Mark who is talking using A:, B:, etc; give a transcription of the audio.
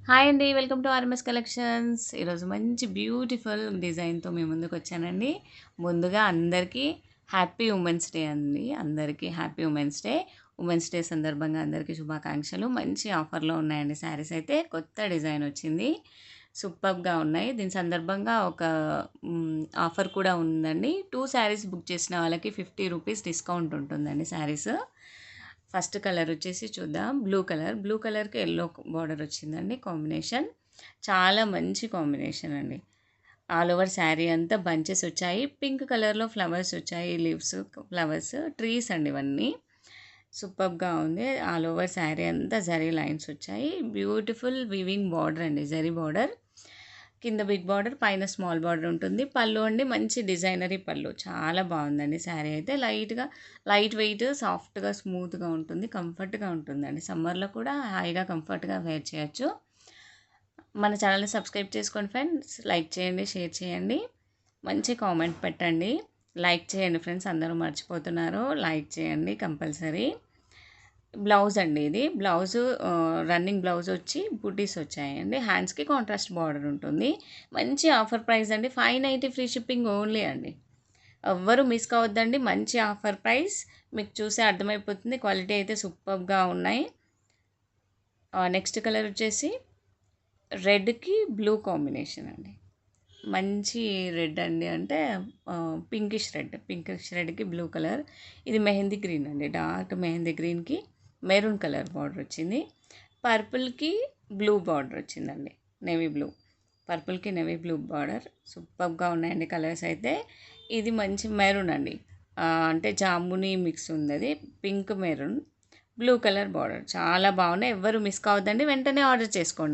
A: Hi అండి. Welcome to RMS collections. ఈరోజు మంచి బ్యూటిఫుల్ డిజైన్‌తో మీ ముందుకొచ్చానండి. ముందుగా అందరికీ హ్యాపీ ఉమెన్స్ డే అండి. అందరికీ happy women's day. Women's day సందర్భంగా అందరికీ శుభాకాంక్షలు. మంచి ఆఫర్‌లో ఉన్నాయండి శారీస్ అయితే. కొత్త డిజైన్ వచ్చింది. సూపర్బ్‌గా ఉన్నాయి. దీని సందర్భంగా ఒక ఆఫర్ కూడా ఉందండి. 2 శారీస్ బుక్ చేసిన వాళ్ళకి రూ. 50 డిస్కౌంట్ ఉంటుందండి శారీస్. ఫస్ట్ కలర్ వచ్చేసి చూద్దాం. Blue colour. బ్లూ కలర్‌కి యెల్లో బార్డర్ వచ్చిందండి కాంబినేషన్. చాలా మంచి కాంబినేషన్ అండి. ఆల్ ఓవర్ శారీ అంతా బంచెస్ వచ్చాయి. పింక్ కలర్‌లో ఫ్లవర్స్ వచ్చాయి. లీవ్స్, ఫ్లవర్స్, ట్రీస్ అండి ఇవన్నీ. సూపర్బ్‌గా ఉంది. ఆల్ ఓవర్ శారీ అంతా జరీ లైన్స్ వచ్చాయి. బ్యూటిఫుల్ వీవింగ్ బార్డర్ అండి. జరీ బార్డర్. కింద బిగ్ బార్డర్, పైన స్మాల్ బార్డర్ ఉంటుంది. పళ్ళు అండి మంచి డిజైనరీ పళ్ళు. చాలా బాగుందండి శారీ అయితే. లైట్ వెయిట్, సాఫ్ట్‌గా, స్మూత్‌గా ఉంటుంది. కంఫర్ట్‌గా ఉంటుందండి. సమ్మర్‌లో కూడా హాయిగా కంఫర్ట్‌గా వేర్ చేయొచ్చు. మన ఛానల్‌ని సబ్స్క్రైబ్ చేసుకోండి ఫ్రెండ్స్. లైక్ చేయండి, షేర్ చేయండి. మంచి కామెంట్ పెట్టండి. లైక్ చేయండి ఫ్రెండ్స్. అందరూ మర్చిపోతున్నారు. లైక్ చేయండి కంపల్సరీ. బ్లౌజ్ అండి ఇది. రన్నింగ్ బ్లౌజ్ వచ్చి బుటీస్ వచ్చాయండి. హ్యాండ్స్‌కి కాంట్రాస్ట్ బార్డర్ ఉంటుంది. మంచి ఆఫర్ ప్రైస్ అండి. 590 ఫ్రీ షిప్పింగ్ ఓన్లీ అండి. ఎవ్వరు మిస్ కావద్దండి. మంచి ఆఫర్ ప్రైస్. మీకు చూస్తే అర్థమైపోతుంది. క్వాలిటీ అయితే సూపర్బ్‌గా ఉన్నాయి. నెక్స్ట్ కలర్ వచ్చేసి రెడ్‌కి బ్లూ కాంబినేషన్ అండి. మంచి రెడ్ అండి. అంటే పింకిష్ రెడ్‌కి బ్లూ కలర్. ఇది మెహందీ గ్రీన్ అండి. డార్క్ మెహందీ గ్రీన్‌కి మెరూన్ కలర్ బార్డర్ వచ్చింది. పర్పుల్‌కి బ్లూ బార్డర్ వచ్చిందండి. Navy blue. పర్పుల్‌కి నేవీ బ్లూ బార్డర్. సూపర్బ్‌గా ఉన్నాయండి కలర్స్ అయితే. ఇది మంచి మెరూన్ అండి. అంటే జాముని మిక్స్ ఉందది. Pink maroon. Blue colour border. చాలా బాగున్నాయి. ఎవ్వరు మిస్ కావద్దండి. వెంటనే ఆర్డర్ చేసుకోండి.